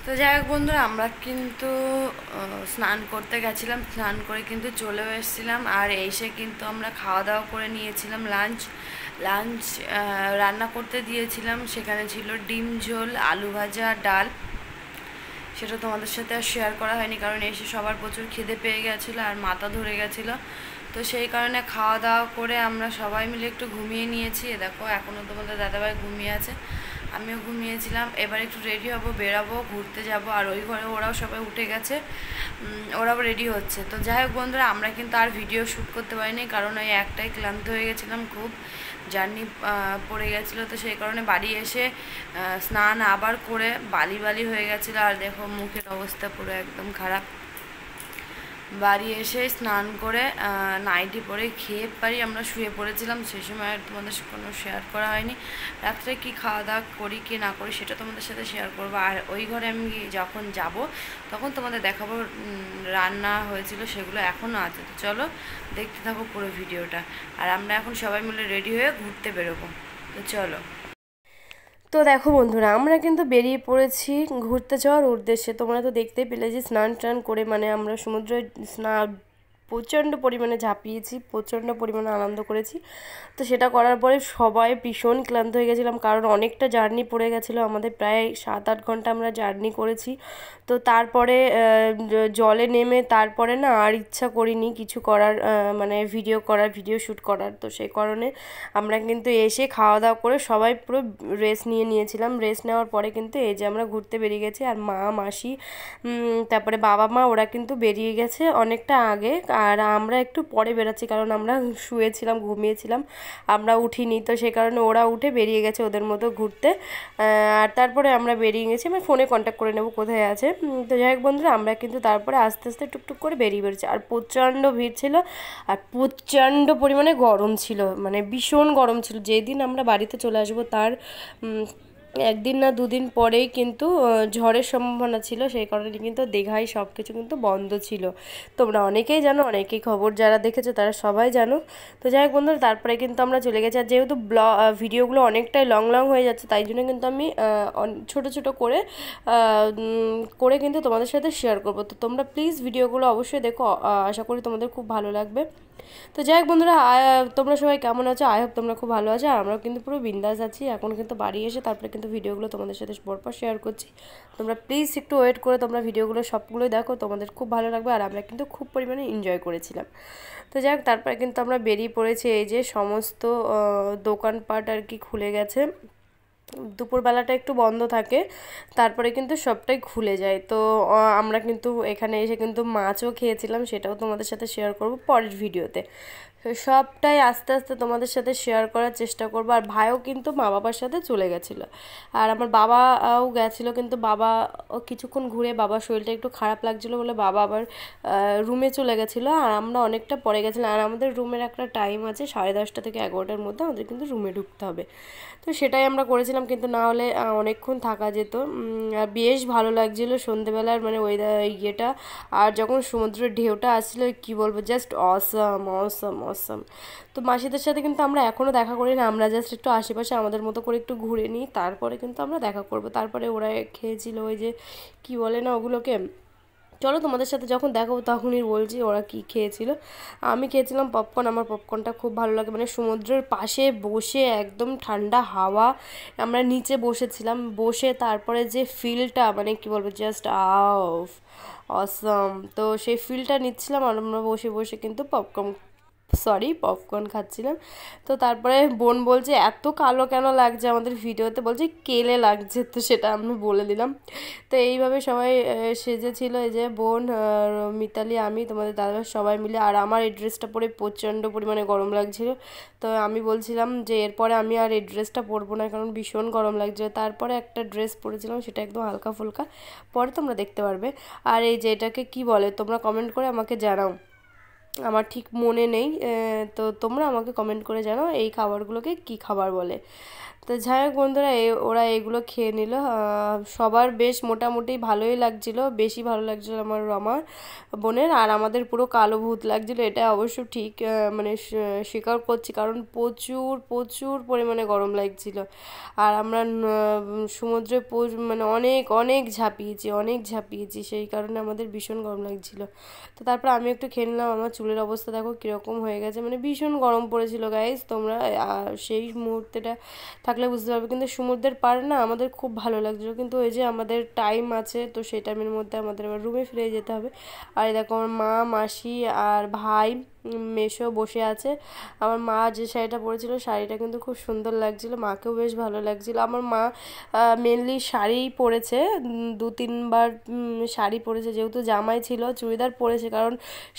তো যাই হোক বন্ধুরা, আমরা কিন্তু স্নান করতে গেছিলাম, স্নান করে কিন্তু চলেও এসেছিলাম। আর এসে কিন্তু আমরা খাওয়া দাওয়া করে নিয়েছিলাম। লাঞ্চ রান্না করতে দিয়েছিলাম। সেখানে ছিল ডিম ঝোল, আলু ভাজা, ডাল। সেটা তোমাদের সাথে আর শেয়ার করা হয়নি, কারণ এসে সবার প্রচুর খিদে পেয়ে গেছিলো আর মাথা ধরে গেছিলো। তো সেই কারণে খাওয়া দাওয়া করে আমরা সবাই মিলে একটু ঘুমিয়ে নিয়েছি। দেখো এখনও তোমাদের দাদাভাই ঘুমিয়ে আছে, আমিও ঘুমিয়েছিলাম। এবার একটু রেডি হব, বেরাবো, ঘুরতে যাব। আর ওই ঘরে ওরাও সবাই উঠে গেছে, ওরাও রেডি হচ্ছে। তো যাই হোক বন্ধুরা, আমরা কিন্তু আর ভিডিও শ্যুট করতে পারিনি, কারণ ওই একটাই ক্লান্ত হয়ে গেছিলাম, খুব জার্নি পড়ে গেছিলো। তো সেই কারণে বাড়ি এসে স্নান আবার করে বালি হয়ে গেছিলো। আর দেখো মুখের অবস্থা পুরো একদম খারাপ। বাড়ি এসে স্নান করে নাইটি পরে খেয়ে আমরা শুয়ে পড়েছিলাম। সেই সময় আর তোমাদের কোনো শেয়ার করা হয়নি। রাত্রে কি খাওয়া দাওয়া করি কি না করি সেটা তোমাদের সাথে শেয়ার করবো। আর ওই ঘরে আমি যখন যাব তখন তোমাদের দেখাবো রান্না হয়েছিল, সেগুলো এখনও আছে। তো চলো দেখতে থাকো পুরো ভিডিওটা। আর আমরা এখন সবাই মিলে রেডি হয়ে ঘুরতে বেরোবো। তো চলো। তো দেখো বন্ধুরা, আমরা কিন্তু বেরিয়ে পড়েছি ঘুরতে যাওয়ার উদ্দেশ্যে। তোমরা তো দেখতেই পেলে যে স্নান টান করে আমরা সমুদ্রে প্রচণ্ড পরিমাণে ঝাঁপিয়েছি, প্রচণ্ড পরিমাণে আনন্দ করেছি। তো সেটা করার পরে সবাই ভীষণ ক্লান্ত হয়ে গেছিলাম, কারণ অনেকটা জার্নি পড়ে গেছিলো আমাদের, প্রায় 7-8 ঘন্টা আমরা জার্নি করেছি। তো তারপরে জলে নেমে তারপরে না আর ইচ্ছা করিনি কিছু করার, মানে ভিডিও শ্যুট করার। তো সেই কারণে আমরা কিন্তু এসে খাওয়া দাওয়া করে সবাই পুরো রেস্ট নিয়েছিলাম। রেস্ট নেওয়ার পরে কিন্তু এই যে আমরা ঘুরতে বেরিয়ে গেছি। আর মা, মাসি, তারপরে বাবা মা ওরা কিন্তু বেরিয়ে গেছে অনেকটা আগে। আর আমরা একটু পরে বেরাচ্ছি, কারণ আমরা শুয়েছিলাম, ঘুমিয়েছিলাম, আমরা উঠিনি। তো সে কারণে ওরা উঠে বেরিয়ে গেছে ওদের মতো ঘুরতে। আর তারপরে আমরা বেরিয়ে গেছি, আমি ফোনে কন্ট্যাক্ট করে নেবো কোথায় আছে। তো যাই হোক বন্ধুরা, আমরা কিন্তু তারপরে আস্তে আস্তে টুকটুক করে বেরিয়ে বেরোচ্ছি। আর প্রচণ্ড ভিড় ছিল আর প্রচণ্ড পরিমাণে গরম ছিল, মানে ভীষণ গরম ছিল। যেদিন আমরা বাড়িতে চলে আসবো তার একদিন না দুদিন পরেই কিন্তু ঝড়ের সম্ভাবনা ছিল। সেই কারণে কিন্তু দীঘায় সব কিছু কিন্তু বন্ধ ছিল। তোমরা অনেকেই জানো, অনেকেই খবর যারা দেখেছো তারা সবাই জানো। তো যাই হোক বন্ধুরা, তারপরে কিন্তু আমরা চলে গেছি। আর যেহেতু ভিডিওগুলো অনেকটাই লং হয়ে যাচ্ছে, তাই জন্য কিন্তু আমি ছোট ছোট করে কিন্তু তোমাদের সাথে শেয়ার করবো। তো তোমরা প্লিজ ভিডিওগুলো অবশ্যই দেখো, আশা করি তোমাদের খুব ভালো লাগবে। তো যাই হোক বন্ধুরা, তোমরা সবাই কেমন আছো? আই হোপ তোমরা খুব ভালো আছো। আর আমরাও কিন্তু পুরো বিন্দাস আছি। এখন কিন্তু বাড়ি এসে তারপরে কিন্তু ভিডিওগুলো তোমাদের সাথে পরপর শেয়ার করছি। তোমরা প্লিজ একটু ওয়েট করে তোমরা ভিডিওগুলো সবগুলোই দেখো, তোমাদের খুব ভালো লাগবে। আর আমরা কিন্তু খুব পরিমাণে এনজয় করেছিলাম। তো যাই হোক, তারপরে কিন্তু আমরা বেরিয়ে পড়েছি। এই যে সমস্ত দোকানপাট আর কি খুলে গেছে। দুপুরবেলাটা একটু বন্ধ থাকে, তারপরে কিন্তু সবটাই খুলে যায়। তো আমরা কিন্তু এখানে এসে কিন্তু মাছও খেয়েছিলাম, সেটাও তোমাদের সাথে শেয়ার করব পরের ভিডিওতে। সবটাই আস্তে আস্তে তোমাদের সাথে শেয়ার করার চেষ্টা করবো। আর ভাইও কিন্তু মা বাবার সাথে চলে গেছিলো, আর আমার বাবাও গেছিলো। কিন্তু বাবা কিছুক্ষণ ঘুরে বাবার শরীরটা একটু খারাপ লাগছিলো বলে বাবা আবার রুমে চলে গেছিলো। আর আমরা অনেকটা পরে গেছিলাম। আর আমাদের রুমের একটা টাইম আছে, 10:30 থেকে 11টার মধ্যে আমাদের কিন্তু রুমে ঢুকতে হবে। তো সেটাই আমরা করেছিলাম, কিন্তু না হলে অনেকক্ষণ থাকা যেত। আর বেশ ভালো লাগছিলো সন্ধেবেলার, মানে ইয়েটা। আর যখন সমুদ্রের ঢেউটা আসছিলো, কি বলবো, জাস্ট অসম অসম অসম। তো মাসিদের সাথে কিন্তু আমরা এখনও দেখা করি না, আমরা জাস্ট একটু আশেপাশে আমাদের মতো করে একটু ঘুরে নিই, তারপরে কিন্তু আমরা দেখা করব। তারপরে ওরা খেয়েছিল ওই যে কি বলে না ওগুলোকে, চলো তোমাদের সাথে যখন দেখাবো তখনই বলছি ওরা কি খেয়েছিল। আমি খেয়েছিলাম পপকর্ন। আমার পপকর্নটা খুব ভালো লাগে, মানে সমুদ্রের পাশে বসে একদম ঠান্ডা হাওয়া, আমরা নিচে বসেছিলাম, বসে তারপরে যে ফিলটা, মানে কি বলবো, জাস্ট অসম। তো সেই ফিলটা নিচ্ছিলাম আর আমরা বসে বসে কিন্তু পপকর্ন খাচ্ছিলাম। তো তারপরে বোন বলছে এত কালো কেন লাগছে আমাদের ভিডিওতে, বলছে কেলে লাগছে। তো সেটা আমি বলে দিলাম। তো এইভাবে সবাই সেজেছিল, এই যে বোন, মিতালি, আমি, তোমাদের দাদা, সবাই মিলে। আর আমার এই ড্রেসটা পরে প্রচণ্ড পরিমাণে গরম লাগছিল। তো আমি বলছিলাম যে এরপরে আমি আর এই ড্রেসটা পরবো না, কারণ ভীষণ গরম লাগছিল। তারপরে একটা ড্রেস পরেছিলাম, সেটা একদম হালকা ফুলকা, পরে তোমরা দেখতে পারবে। আর এই যে এটাকে কি বলে তোমরা কমেন্ট করে আমাকে জানাও, আমার ঠিক মনে নেই। তো তোমরা আমাকে কমেন্ট করে জানাও এই খাবারগুলোকে কি খাবার বলে। তো যাই হোক বন্ধুরা, ওরা এগুলো খেয়ে নিল। সবার বেশ মোটামুটি ভালোই লাগছিল, বেশি ভালো লাগছিল আমার বোনের, আর আমাদের পুরো কালো ভূত লাগছিল। এটা অবশ্য ঠিক, মানে স্বীকার করছি, কারণ প্রচুর প্রচুর পরিমাণে গরম লাগছিল। আর আমরা সমুদ্রে মানে অনেক অনেক ঝাঁপিয়েছি, সেই কারণে আমাদের ভীষণ গরম লাগছিল। তো তারপর আমি একটু খেয়ে নিলাম। আমার চুলের অবস্থা দেখো কীরকম হয়ে গেছে, মানে ভীষণ গরম পড়েছিল গাইজ। তোমরা সেই মুহূর্তেটা থাকলে বুঝতে পারবে। কিন্তু সমুদ্রের পার না আমাদের খুব ভালো লাগছিলো, কিন্তু ওই যে আমাদের টাইম আছে, তো সেই টাইমের মধ্যে আমাদের আবার রুমে ফিরে যেতে হবে। আর দেখো আমার মা, মাসি আর ভাই, মেসো বসে আছে। আমার মা যে শাড়িটা পরেছিল শাড়িটা কিন্তু খুব সুন্দর লাগছিল, মাকেও বেশ ভালো লাগছিল। আমার মা মেনলি শাড়িই পরেছে, 2-3 বার শাড়ি পরেছে, যেহেতু জামাই ছিল চুড়িদার পরেছে, কারণ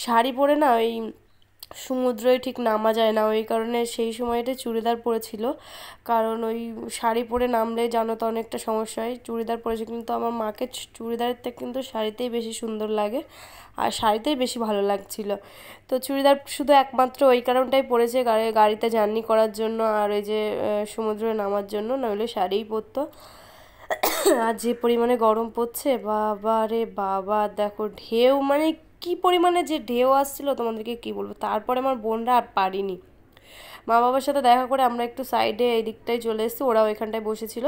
শাড়ি পরে না ওই সমুদ্রে ঠিক নামা যায় না, ওই কারণে সেই সময়টা চুড়িদার পরেছিল। কারণ ওই শাড়ি পরে নামলে জানো তো অনেকটা সমস্যা হয়, চুড়িদার পরেছে। কিন্তু আমার মাকে চুড়িদারের থেকে কিন্তু শাড়িতেই বেশি সুন্দর লাগে, আর শাড়িতেই বেশি ভালো লাগছিল। তো চুড়িদার শুধু একমাত্র ওই কারণটাই পরেছে, গাড়িতে জার্নি করার জন্য, আর ওই যে সমুদ্রে নামার জন্য, নইলে শাড়িই পরতো। আর যে পরিমাণে গরম পড়ছে, বাবা রে বাবা, দেখো ঢেউ, মানে কি পরিমাণে যে ঢেউ আসছিল তোমাদেরকে কি বলবো। তারপরে আমার বোনরা আর পারিনি, মা বাবার সাথে দেখা করে আমরা একটু সাইডে এই দিকটায় চলে এসেছি, ওরা ওইখানটায় বসেছিল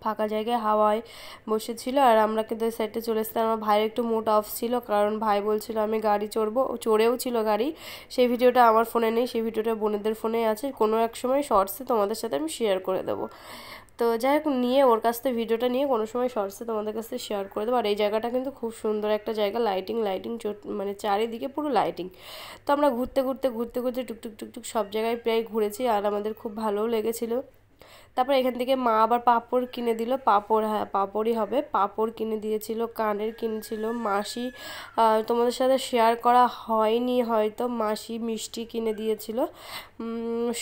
ফাঁকা জায়গায় হাওয়ায় বসেছিল, আর আমরা কিন্তু ওই সাইডে চলে এসেছি। আমার ভাইয়ের একটু মুড অফ ছিল, কারণ ভাই বলছিল আমি গাড়ি চড়বো, চড়েও ছিল গাড়ি। সেই ভিডিওটা আমার ফোনে নেই, সেই ভিডিওটা বোনেদের ফোনে আছে, কোনো এক সময় শর্টসে তোমাদের সাথে আমি শেয়ার করে দেবো। তো যাই হোক, নিয়ে ওর কাছ থেকে ভিডিওটা নিয়ে কোনো সময় শর্টসে তোমাদের কাছ থেকে শেয়ার করে দেবো। আর এই জায়গাটা কিন্তু খুব সুন্দর একটা জায়গা, লাইটিং মানে চারিদিকে পুরো লাইটিং। তো আমরা ঘুরতে টুকটুক সব জায়গায় প্রায় ঘুরেছি, আর আমাদের খুব ভালোও লেগেছিলো। তারপর এখান থেকে মা আবার পাঁপড় কিনে দিল, পাঁপড়, হ্যাঁ পাঁপড়ই হবে, পাঁপড় কিনে দিয়েছিল, কানের কিনেছিল। মাসি, তোমাদের সাথে শেয়ার করা হয়নি হয়তো, মাসি মিষ্টি কিনে দিয়েছিল,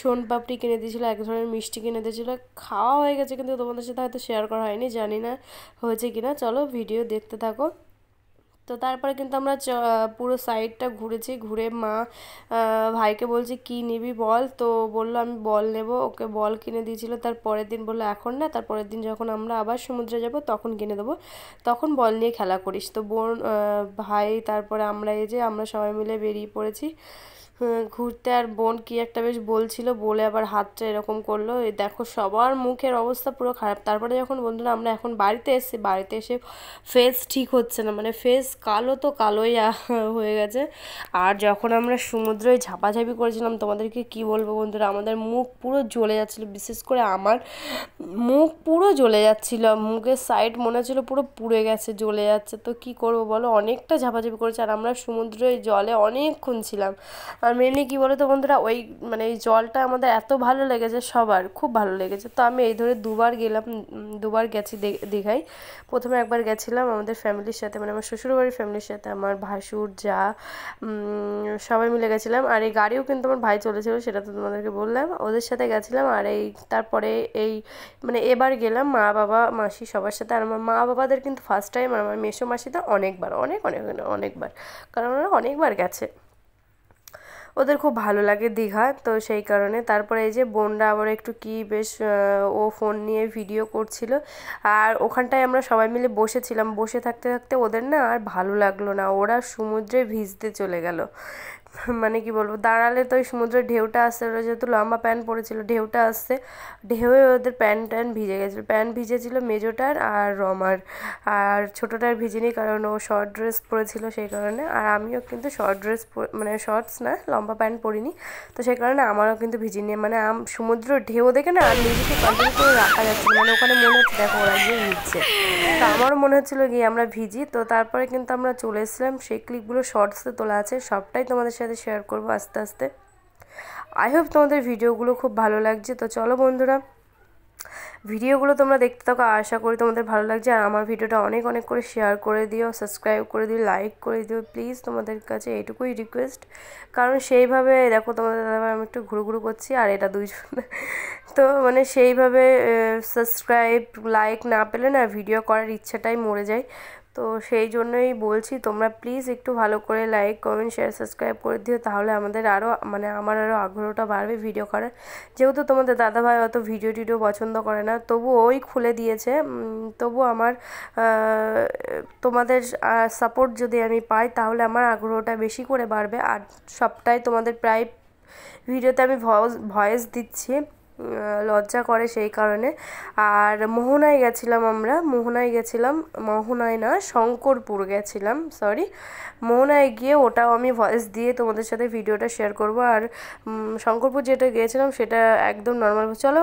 সোনপাপড়ি কিনে দিয়েছিল, এক ধরনের মিষ্টি কিনে দিয়েছিল। খাওয়া হয়ে গেছে, কিন্তু তোমাদের সাথে হয়তো শেয়ার করা হয়নি, জানি না হয়েছে কিনা। চলো ভিডিও দেখতে থাকো। তো তারপরে কিন্তু আমরা পুরো সাইডটা ঘুরেছি, ঘুরে মা ভাইকে বলছি কি নিবি বল, তো বললো আমি বল নেব, ওকে বল কিনে দিয়েছিল। তার পরের দিন বললো এখন না, তার পরের দিন যখন আমরা আবার সমুদ্রে যাব তখন কিনে দেবো, তখন বল নিয়ে খেলা করিস। তো বোন, ভাই, তারপরে আমরা এই যে আমরা সবাই মিলে বেরিয়ে পড়েছি ঘুরতে। আর বোন কি একটা বেশ বলছিল, বলে আবার হাতটা এরকম করলো, এই দেখো সবার মুখের অবস্থা পুরো খারাপ। তারপরে যখন বন্ধুরা আমরা এখন বাড়িতে এসে ফেস ঠিক হচ্ছে না, মানে ফেস কালো তো কালোই হয়ে গেছে। আর যখন আমরা সমুদ্রে ঝাপাঝাপি করেছিলাম, তোমাদেরকে কি বলবো বন্ধুরা, আমাদের মুখ পুরো জ্বলে যাচ্ছিলো, বিশেষ করে আমার মুখ পুরো জ্বলে যাচ্ছিলো, মুখের সাইড মনে হচ্ছিল পুরো পুড়ে গেছে, জ্বলে যাচ্ছে। তো কি করবো বলো, অনেকটা ঝাপাঝাপি করেছে, আর আমরা সমুদ্রের জলে অনেকক্ষণ ছিলাম। আর মেনলি কী বলো তো বন্ধুরা, ওই মানে এই জলটা আমাদের এত ভালো লেগেছে, সবার খুব ভালো লেগেছে। তো আমি এই ধরে দুবার গেলাম, দুবার গেছি দীঘায়। প্রথমে একবার গেছিলাম আমাদের ফ্যামিলির সাথে, মানে আমার শ্বশুরবাড়ির ফ্যামিলির সাথে, আমার ভাসুর যা সবাই মিলে গেছিলাম। আর এই গাড়িও কিন্তু আমার ভাই চলেছিল, সেটা তো তোমাদেরকে বললাম, ওদের সাথে গেছিলাম। আর এই তারপরে এই মানে এবার গেলাম মা বাবা মাসি সবার সাথে। আর আমার মা বাবাদের কিন্তু ফার্স্ট টাইম, আর আমার মেসো মাসিটা অনেকবার, অনেকবার, কারণ ওরা অনেকবার গেছে, ওদের খুব ভালো লাগে দীঘা, তো সেই কারণে। তারপরে এই যে বোনরা আবার একটু কি বেশ ও ফোন নিয়ে ভিডিও করছিল, আর ওখানটায় আমরা সবাই মিলে বসেছিলাম। বসে থাকতে থাকতে ওদের না আর ভালো লাগলো না, ওরা সমুদ্রে ভিজতে চলে গেল। মানে কি বলবো, দাঁড়ালে তো ওই সমুদ্রের ঢেউটা আসছে, ওরা যেহেতু লম্বা প্যান্ট পরেছিল, ঢেউটা আসছে, ঢেউয়ে ওদের প্যান্ট ভিজে গেছিলো। প্যান্ট ভিজেছিল মেজোটার আর রমার, আর ছোটোটার ভিজেনি, কারণ ও শর্ট ড্রেস পরেছিল সেই কারণে। আর আমিও কিন্তু শর্ট ড্রেস, মানে শর্টস না, লম্বা প্যান্ট পরিনি, তো সেই কারণে আমারও কিন্তু ভিজিনি। মানে সমুদ্র ঢেউ দেখে না আর নিজেকে কন্ট্রোল করে রাখা যাচ্ছে, মানে ওখানে মনে হচ্ছে দেখো ওরা গিয়ে ভিজছে, তো আমারও মনে হচ্ছিলো গিয়ে আমরা ভিজি। তো তারপরে কিন্তু আমরা চলে এসেছিলাম, সেই ক্লিপগুলো শর্টসে তোলা আছে, সবটাই তোমাদের সাথে শেয়ার করবো আস্তে আস্তে। আই হোপ তোমাদের ভিডিওগুলো খুব ভালো লাগছে। তো চলো বন্ধুরা, ভিডিওগুলো তোমরা দেখতে থাকো, আশা করি তোমাদের ভালো লাগছে। আর আমার ভিডিওটা অনেক অনেক করে শেয়ার করে দিও, সাবস্ক্রাইব করে দিও, লাইক করে দিও প্লিজ, তোমাদের কাছে এইটুকুই রিকোয়েস্ট। কারণ সেইভাবে দেখো তোমাদের দাদাভাই আমি একটু ঘুরু করছি, আর এটা দুইজন, তো মানে সেইভাবে সাবস্ক্রাইব লাইক না পেলে না ভিডিও করার ইচ্ছাটাই মরে যায়। তো সেই জন্যই বলছি তোমরা প্লিজ একটু ভালো করে লাইক কমেন্ট শেয়ার সাবস্ক্রাইব করে দিও, তাহলে আমাদের আরও মানে আমার আরও আগ্রহটা বাড়বে ভিডিও করার। যেহেতু তোমাদের দাদাভাই অত ভিডিও টিডিও পছন্দ করে না, তবু ওই খুলে দিয়েছে, তবু আমার তোমাদের সাপোর্ট যদি আমি পাই তাহলে আমার আগ্রহটা বেশি করে বাড়বে। আর সবটাই তোমাদের প্রায় ভিডিওতে আমি ভয়েস দিচ্ছি, লজ্জা করে সেই কারণে। আর মোহনায় গেছিলাম আমরা, মোহনায় না শঙ্করপুর গেছিলাম, সরি, মোহনায় গিয়ে ওটাও আমি ভয়েস দিয়ে তোমাদের সাথে ভিডিওটা শেয়ার করব। আর শঙ্করপুর যেটা গিয়েছিলাম সেটা একদম নর্মাল। চলো